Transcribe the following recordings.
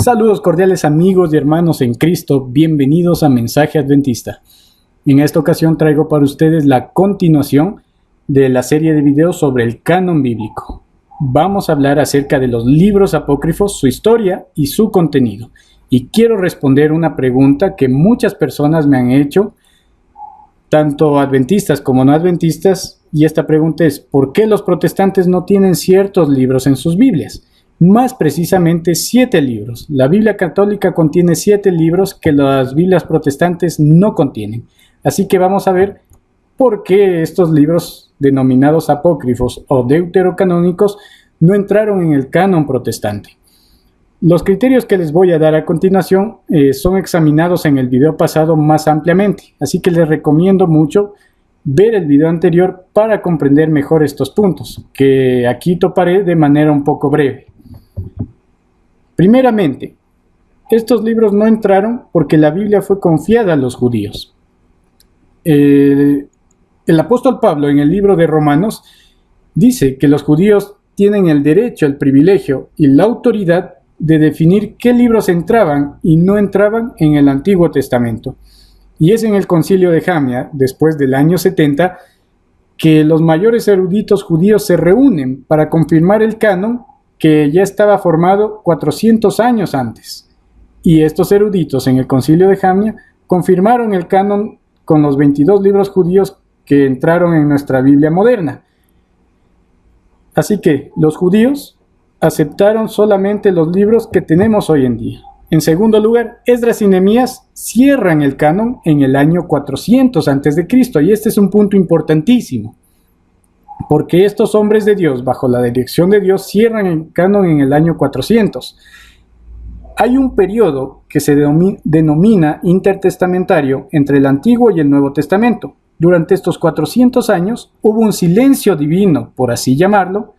Saludos cordiales amigos y hermanos en Cristo, bienvenidos a Mensaje Adventista. En esta ocasión traigo para ustedes la continuación de la serie de videos sobre el canon bíblico. Vamos a hablar acerca de los libros apócrifos, su historia y su contenido. Y quiero responder una pregunta que muchas personas me han hecho, tanto adventistas como no adventistas, y esta pregunta es: ¿por qué los protestantes no tienen ciertos libros en sus Biblias? Más precisamente 7 libros. La Biblia católica contiene 7 libros que las Biblias protestantes no contienen. Así que vamos a ver por qué estos libros denominados apócrifos o deuterocanónicos no entraron en el canon protestante. Los criterios que les voy a dar a continuación son examinados en el video pasado más ampliamente, así que les recomiendo mucho ver el video anterior para comprender mejor estos puntos, que aquí toparé de manera un poco breve. Primeramente, estos libros no entraron porque la Biblia fue confiada a los judíos. El apóstol Pablo en el libro de Romanos dice que los judíos tienen el derecho, el privilegio y la autoridad de definir qué libros entraban y no entraban en el Antiguo Testamento. Y es en el Concilio de Jamnia, después del año 70, que los mayores eruditos judíos se reúnen para confirmar el canon que ya estaba formado 400 años antes. Y estos eruditos en el Concilio de Jamnia confirmaron el canon con los 22 libros judíos que entraron en nuestra Biblia moderna. Así que los judíos aceptaron solamente los libros que tenemos hoy en día. En segundo lugar, Esdras y Nehemías cierran el canon en el año 400 a.C. y este es un punto importantísimo, porque estos hombres de Dios, bajo la dirección de Dios, cierran el canon en el año 400. Hay un periodo que se denomina intertestamentario entre el Antiguo y el Nuevo Testamento. Durante estos 400 años hubo un silencio divino, por así llamarlo,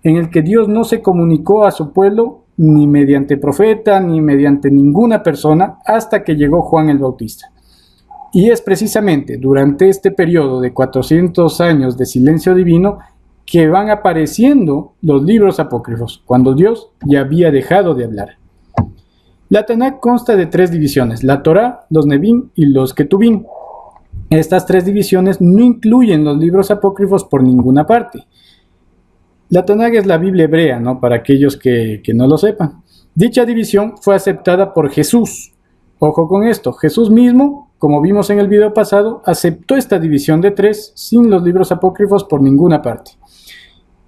en el que Dios no se comunicó a su pueblo ni mediante profeta ni mediante ninguna persona hasta que llegó Juan el Bautista. Y es precisamente durante este periodo de 400 años de silencio divino que van apareciendo los libros apócrifos, cuando Dios ya había dejado de hablar. La Tanaj consta de 3 divisiones: la Torá, los Nevi'im y los Ketuvim. Estas 3 divisiones no incluyen los libros apócrifos por ninguna parte. La Tanaj es la Biblia hebrea, ¿no? Para aquellos que no lo sepan. Dicha división fue aceptada por Jesús. Ojo con esto, Jesús mismo, como vimos en el video pasado, aceptó esta división de 3 sin los libros apócrifos por ninguna parte.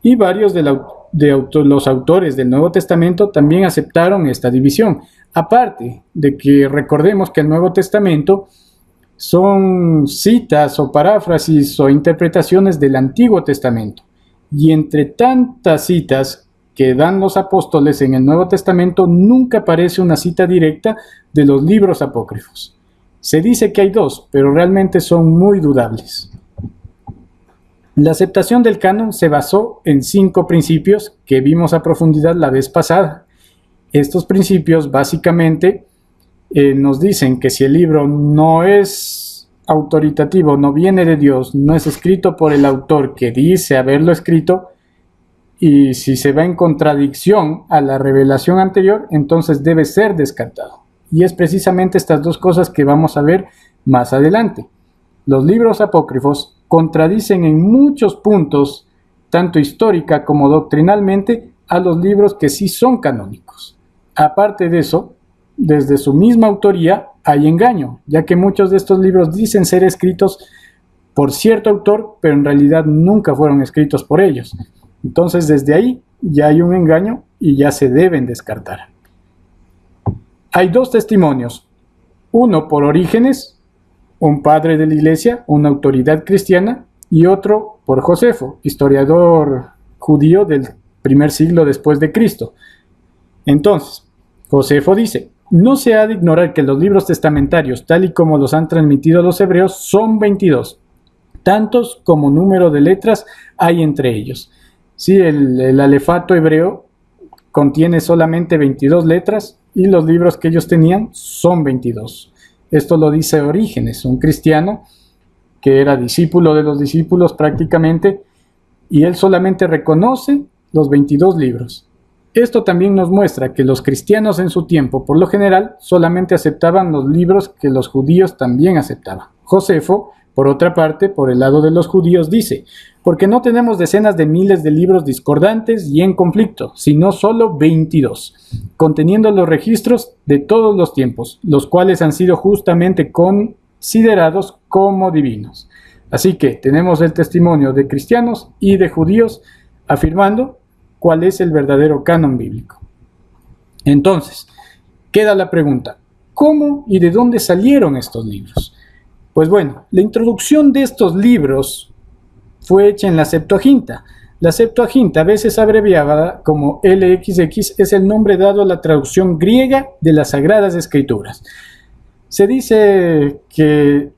Y varios de los autores del Nuevo Testamento también aceptaron esta división. Aparte de que recordemos que el Nuevo Testamento son citas o paráfrasis o interpretaciones del Antiguo Testamento. Y entre tantas citas que dan los apóstoles en el Nuevo Testamento, nunca aparece una cita directa de los libros apócrifos. Se dice que hay 2, pero realmente son muy dudables. La aceptación del canon se basó en 5 principios que vimos a profundidad la vez pasada. Estos principios básicamente nos dicen que si el libro no es autoritativo, no viene de Dios, no es escrito por el autor que dice haberlo escrito, y si se va en contradicción a la revelación anterior, entonces debe ser descartado. Y es precisamente estas 2 cosas que vamos a ver más adelante. Los libros apócrifos contradicen en muchos puntos, tanto histórica como doctrinalmente, a los libros que sí son canónicos. Aparte de eso, desde su misma autoría hay engaño, ya que muchos de estos libros dicen ser escritos por cierto autor, pero en realidad nunca fueron escritos por ellos. Entonces desde ahí ya hay un engaño y ya se deben descartar. Hay 2 testimonios, uno por Orígenes, un padre de la iglesia, una autoridad cristiana, y otro por Josefo, historiador judío del primer siglo después de Cristo. Entonces, Josefo dice: no se ha de ignorar que los libros testamentarios, tal y como los han transmitido los hebreos, son 22. Tantos como número de letras hay entre ellos. Sí, el alefato hebreo contiene solamente 22 letras y los libros que ellos tenían son 22. Esto lo dice Orígenes, un cristiano que era discípulo de los discípulos prácticamente, y él solamente reconoce los 22 libros. Esto también nos muestra que los cristianos en su tiempo, por lo general, solamente aceptaban los libros que los judíos también aceptaban. Josefo, por otra parte, por el lado de los judíos, dice: porque no tenemos decenas de miles de libros discordantes y en conflicto, sino solo 22, conteniendo los registros de todos los tiempos, los cuales han sido justamente considerados como divinos. Así que tenemos el testimonio de cristianos y de judíos afirmando cuál es el verdadero canon bíblico. Entonces, queda la pregunta: ¿cómo y de dónde salieron estos libros? Pues bueno, la introducción de estos libros fue hecha en la Septuaginta. La Septuaginta, a veces abreviada como LXX, es el nombre dado a la traducción griega de las Sagradas Escrituras. Se dice que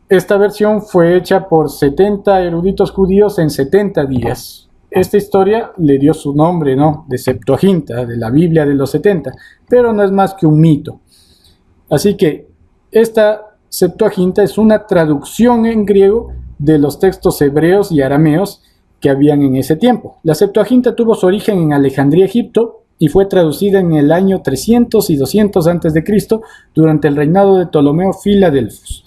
esta versión fue hecha por 70 eruditos judíos en 70 días. Esta historia le dio su nombre, ¿no?, de Septuaginta, de la Biblia de los 70, pero no es más que un mito. Así que esta Septuaginta es una traducción en griego de los textos hebreos y arameos que habían en ese tiempo. La Septuaginta tuvo su origen en Alejandría, Egipto, y fue traducida en el año 300 y 200 a.C. durante el reinado de Ptolomeo Filadelfos.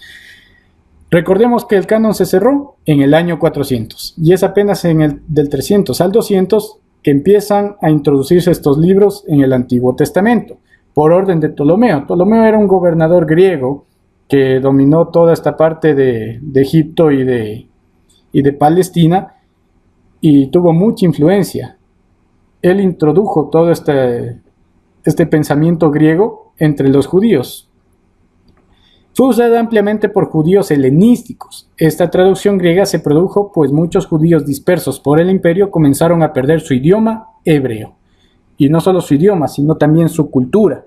Recordemos que el canon se cerró en el año 400 y es apenas del 300 al 200 que empiezan a introducirse estos libros en el Antiguo Testamento, por orden de Ptolomeo. Ptolomeo era un gobernador griego que dominó toda esta parte de Egipto y de Palestina y tuvo mucha influencia. Él introdujo todo este pensamiento griego entre los judíos. Fue usada ampliamente por judíos helenísticos. Esta traducción griega se produjo pues muchos judíos dispersos por el imperio comenzaron a perder su idioma hebreo. Y no solo su idioma, sino también su cultura.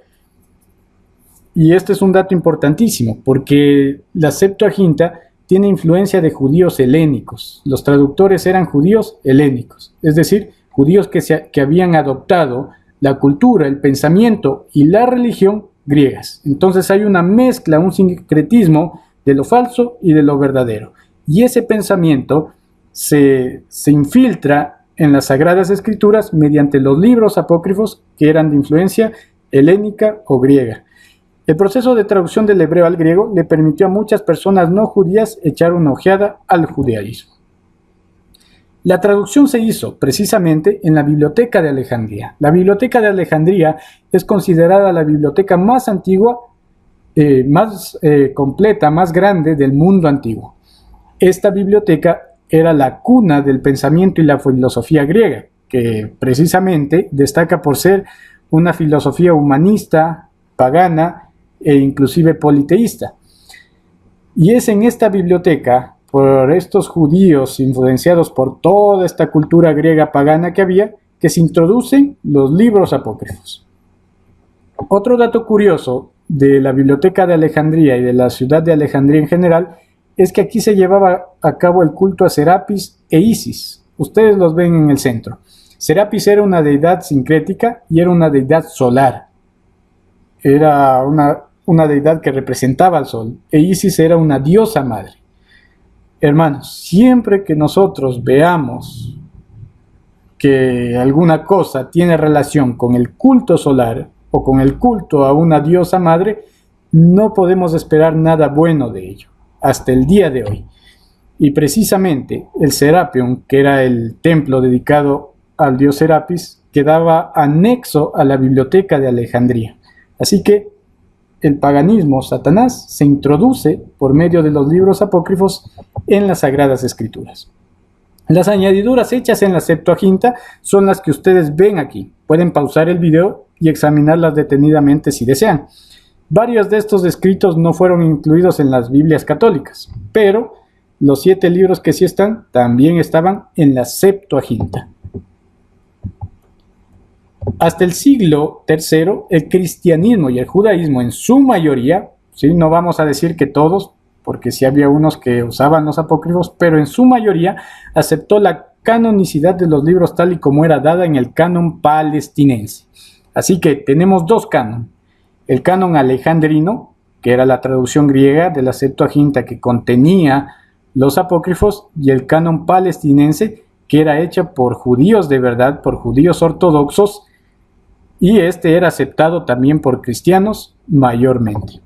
Y este es un dato importantísimo, porque la Septuaginta tiene influencia de judíos helénicos. Los traductores eran judíos helénicos, es decir, judíos que habían adoptado la cultura, el pensamiento y la religión griegas. Entonces hay una mezcla, un sincretismo de lo falso y de lo verdadero. Y ese pensamiento se infiltra en las Sagradas Escrituras mediante los libros apócrifos que eran de influencia helénica o griega. El proceso de traducción del hebreo al griego le permitió a muchas personas no judías echar una ojeada al judaísmo. La traducción se hizo precisamente en la Biblioteca de Alejandría. La Biblioteca de Alejandría es considerada la biblioteca más antigua, más completa, más grande del mundo antiguo. Esta biblioteca era la cuna del pensamiento y la filosofía griega, que precisamente destaca por ser una filosofía humanista, pagana e inclusive politeísta. Y es en esta biblioteca, por estos judíos influenciados por toda esta cultura griega pagana que había, que se introducen los libros apócrifos. Otro dato curioso de la Biblioteca de Alejandría y de la ciudad de Alejandría en general es que aquí se llevaba a cabo el culto a Serapis e Isis. Ustedes los ven en el centro. Serapis era una deidad sincrética y era una deidad solar. Era una deidad que representaba al sol, e Isis era una diosa madre. Hermanos, siempre que nosotros veamos que alguna cosa tiene relación con el culto solar o con el culto a una diosa madre, no podemos esperar nada bueno de ello, hasta el día de hoy. Y precisamente el Serapeum, que era el templo dedicado al dios Serapis, quedaba anexo a la Biblioteca de Alejandría. Así que el paganismo, Satanás, se introduce por medio de los libros apócrifos en las Sagradas Escrituras. Las añadiduras hechas en la Septuaginta son las que ustedes ven aquí. Pueden pausar el video y examinarlas detenidamente si desean. Varios de estos escritos no fueron incluidos en las Biblias católicas, pero los 7 libros que sí están, también estaban en la Septuaginta. Hasta el siglo III, el cristianismo y el judaísmo en su mayoría, ¿sí?, no vamos a decir que todos, porque sí había unos que usaban los apócrifos, pero en su mayoría aceptó la canonicidad de los libros tal y como era dada en el canon palestinense. Así que tenemos 2 canon. El canon alejandrino, que era la traducción griega de la Septuaginta que contenía los apócrifos, y el canon palestinense, que era hecha por judíos de verdad, por judíos ortodoxos, y este era aceptado también por cristianos mayormente.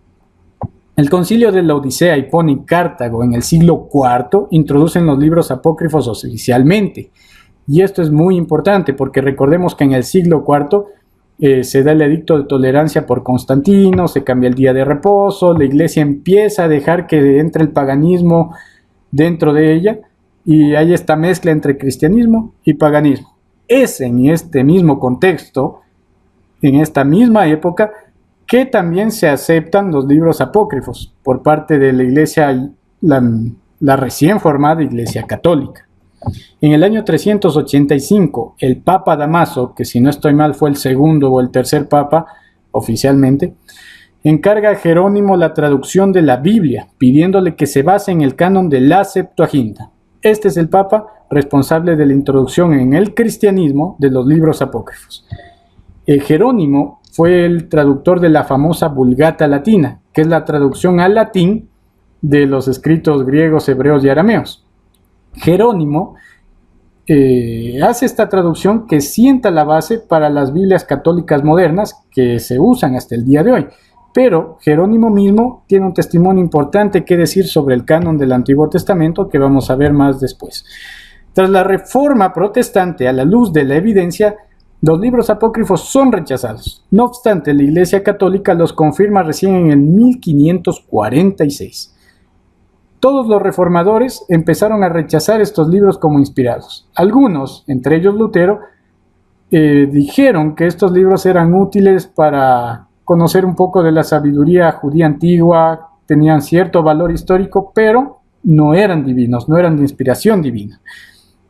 El concilio de la Odisea, Hipona y Cartago en el siglo IV introducen los libros apócrifos oficialmente. Y esto es muy importante porque recordemos que en el siglo IV se da el edicto de tolerancia por Constantino, se cambia el día de reposo, la iglesia empieza a dejar que entre el paganismo dentro de ella y hay esta mezcla entre cristianismo y paganismo. Es en este mismo contexto, en esta misma época, que también se aceptan los libros apócrifos por parte de la iglesia, la recién formada Iglesia Católica. En el año 385, el Papa Damaso, que si no estoy mal fue el segundo o el tercer Papa oficialmente, encarga a Jerónimo la traducción de la Biblia, pidiéndole que se base en el canon de la Septuaginta. Este es el Papa responsable de la introducción en el cristianismo de los libros apócrifos. Jerónimo fue el traductor de la famosa Vulgata Latina, que es la traducción al latín de los escritos griegos, hebreos y arameos. Jerónimo hace esta traducción que sienta la base para las Biblias católicas modernas que se usan hasta el día de hoy. Pero Jerónimo mismo tiene un testimonio importante que decir sobre el canon del Antiguo Testamento que vamos a ver más después. Tras la Reforma protestante, a la luz de la evidencia, los libros apócrifos son rechazados. No obstante, la Iglesia Católica los confirma recién en el 1546. Todos los reformadores empezaron a rechazar estos libros como inspirados. Algunos, entre ellos Lutero, dijeron que estos libros eran útiles para conocer un poco de la sabiduría judía antigua, tenían cierto valor histórico, pero no eran divinos, no eran de inspiración divina.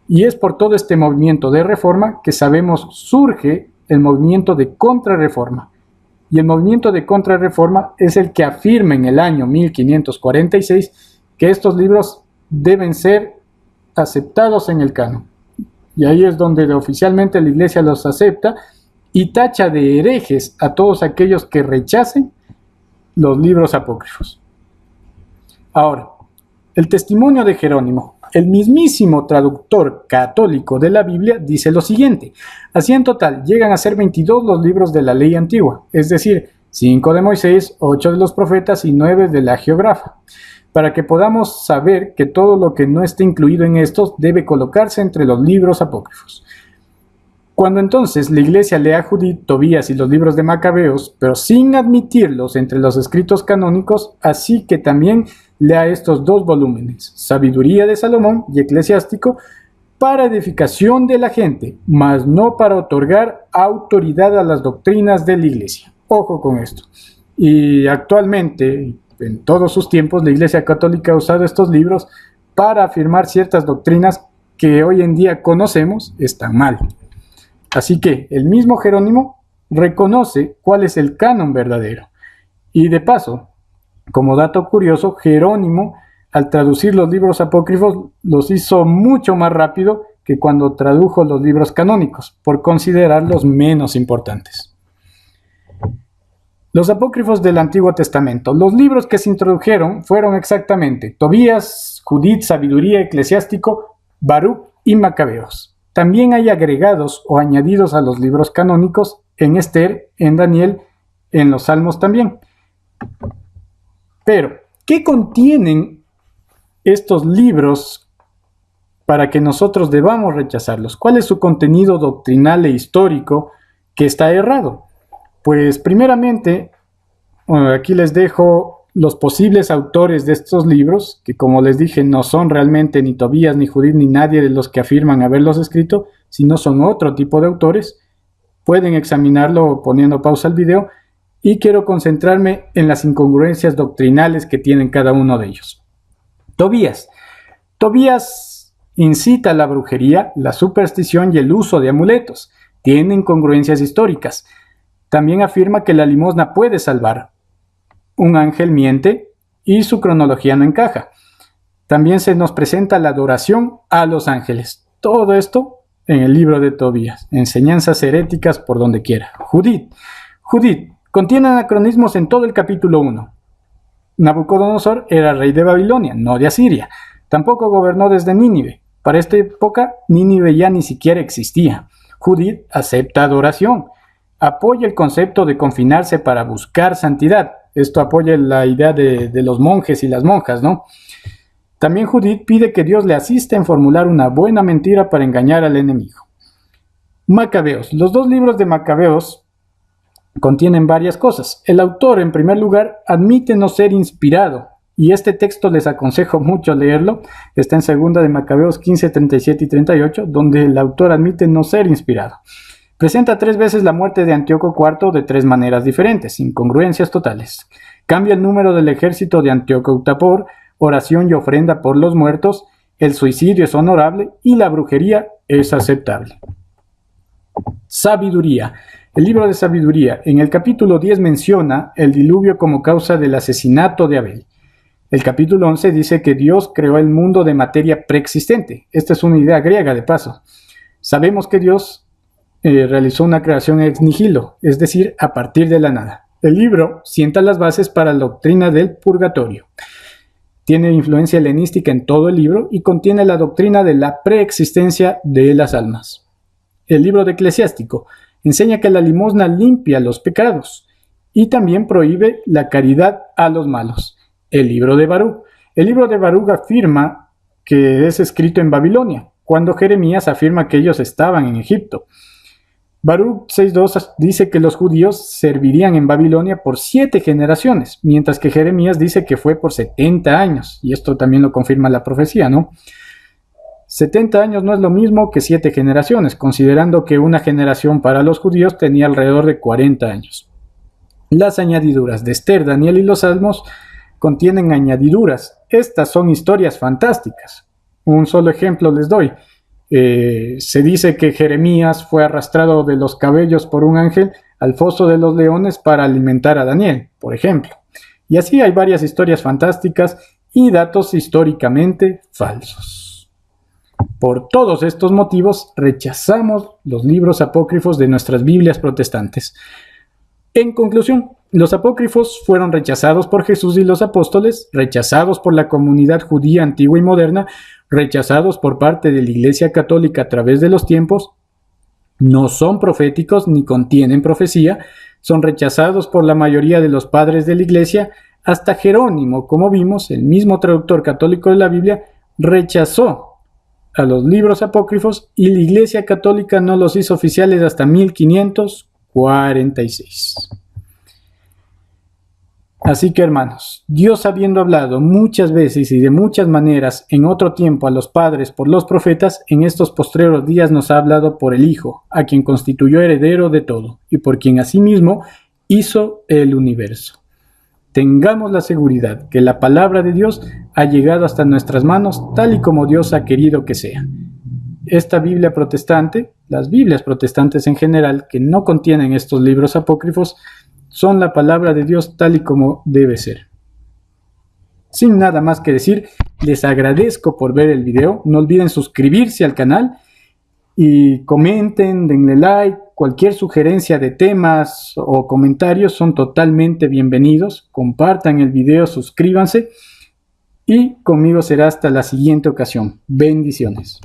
Y es por todo este movimiento de reforma que sabemos surge el movimiento de contrarreforma. Y el movimiento de contrarreforma es el que afirma en el año 1546 que estos libros deben ser aceptados en el canon. Y ahí es donde oficialmente la Iglesia los acepta y tacha de herejes a todos aquellos que rechacen los libros apócrifos. Ahora, el testimonio de Jerónimo, el mismísimo traductor católico de la Biblia, dice lo siguiente: así en total llegan a ser 22 los libros de la ley antigua, es decir, 5 de Moisés, 8 de los profetas y 9 de la geógrafa, para que podamos saber que todo lo que no esté incluido en estos debe colocarse entre los libros apócrifos. Cuando entonces la iglesia lee a Judith, Tobías y los libros de Macabeos, pero sin admitirlos entre los escritos canónicos, así que también lea estos dos volúmenes, Sabiduría de Salomón y Eclesiástico, para edificación de la gente, mas no para otorgar autoridad a las doctrinas de la iglesia. Ojo con esto. Y actualmente, en todos sus tiempos, la Iglesia Católica ha usado estos libros para afirmar ciertas doctrinas que hoy en día conocemos están mal. Así que el mismo Jerónimo reconoce cuál es el canon verdadero. Y de paso, como dato curioso, Jerónimo, al traducir los libros apócrifos, los hizo mucho más rápido que cuando tradujo los libros canónicos, por considerarlos menos importantes. Los apócrifos del Antiguo Testamento. Los libros que se introdujeron fueron exactamente Tobías, Judith, Sabiduría, Eclesiástico, Baruch y Macabeos. También hay agregados o añadidos a los libros canónicos en Esther, en Daniel, en los Salmos también. Pero, ¿qué contienen estos libros para que nosotros debamos rechazarlos? ¿Cuál es su contenido doctrinal e histórico que está errado? Pues primeramente, aquí les dejo los posibles autores de estos libros, que como les dije no son realmente ni Tobías, ni Judith, ni nadie de los que afirman haberlos escrito, sino son otro tipo de autores. Pueden examinarlo poniendo pausa al video y quiero concentrarme en las incongruencias doctrinales que tienen cada uno de ellos. Tobías. Tobías incita a la brujería, la superstición y el uso de amuletos. Tiene incongruencias históricas. También afirma que la limosna puede salvar. Un ángel miente y su cronología no encaja. También se nos presenta la adoración a los ángeles. Todo esto en el libro de Tobías. Enseñanzas heréticas por donde quiera. Judith. Judith contiene anacronismos en todo el capítulo 1. Nabucodonosor era rey de Babilonia, no de Asiria. Tampoco gobernó desde Nínive. Para esta época, Nínive ya ni siquiera existía. Judith acepta adoración. apoya el concepto de confinarse para buscar santidad. Esto apoya la idea de los monjes y las monjas, ¿no? También Judith pide que Dios le asista en formular una buena mentira para engañar al enemigo. Macabeos. Los dos libros de Macabeos contienen varias cosas. El autor, en primer lugar, admite no ser inspirado, y este texto les aconsejo mucho leerlo. Está en segunda de Macabeos 15, 37 y 38, donde el autor admite no ser inspirado. Presenta 3 veces la muerte de Antíoco IV de 3 maneras diferentes, incongruencias totales. Cambia el número del ejército de Antíoco Eutapor, oración y ofrenda por los muertos, el suicidio es honorable y la brujería es aceptable. Sabiduría. El libro de Sabiduría, en el capítulo 10 menciona el diluvio como causa del asesinato de Abel. El capítulo 11 dice que Dios creó el mundo de materia preexistente. Esta es una idea griega de paso. Sabemos que Dios realizó una creación ex nihilo, es decir, a partir de la nada. El libro sienta las bases para la doctrina del purgatorio. Tiene influencia helenística en todo el libro y contiene la doctrina de la preexistencia de las almas. El libro de Eclesiástico enseña que la limosna limpia los pecados y también prohíbe la caridad a los malos. El libro de Baruch. El libro de Baruch afirma que es escrito en Babilonia, cuando Jeremías afirma que ellos estaban en Egipto. Baruch 6.2 dice que los judíos servirían en Babilonia por 7 generaciones, mientras que Jeremías dice que fue por 70 años, y esto también lo confirma la profecía, ¿no? 70 años no es lo mismo que 7 generaciones, considerando que una generación para los judíos tenía alrededor de 40 años. Las añadiduras de Esther, Daniel y los Salmos contienen añadiduras. Estas son historias fantásticas. Un solo ejemplo les doy. Se dice que Jeremías fue arrastrado de los cabellos por un ángel al foso de los leones para alimentar a Daniel, por ejemplo. Y así hay varias historias fantásticas y datos históricamente falsos. Por todos estos motivos, rechazamos los libros apócrifos de nuestras Biblias protestantes. En conclusión, los apócrifos fueron rechazados por Jesús y los apóstoles, rechazados por la comunidad judía antigua y moderna, rechazados por parte de la Iglesia Católica a través de los tiempos, no son proféticos ni contienen profecía, son rechazados por la mayoría de los padres de la Iglesia, hasta Jerónimo, como vimos, el mismo traductor católico de la Biblia, rechazó a los libros apócrifos y la Iglesia Católica no los hizo oficiales hasta 1546. Así que, hermanos, Dios, habiendo hablado muchas veces y de muchas maneras en otro tiempo a los padres por los profetas, en estos postreros días nos ha hablado por el Hijo, a quien constituyó heredero de todo y por quien asimismo hizo el universo. Tengamos la seguridad que la palabra de Dios ha llegado hasta nuestras manos tal y como Dios ha querido que sea. Esta Biblia protestante, las Biblias protestantes en general, que no contienen estos libros apócrifos, son la palabra de Dios tal y como debe ser. Sin nada más que decir, les agradezco por ver el video. No olviden suscribirse al canal y comenten, denle like. Cualquier sugerencia de temas o comentarios son totalmente bienvenidos. Compartan el video, suscríbanse y conmigo será hasta la siguiente ocasión. Bendiciones.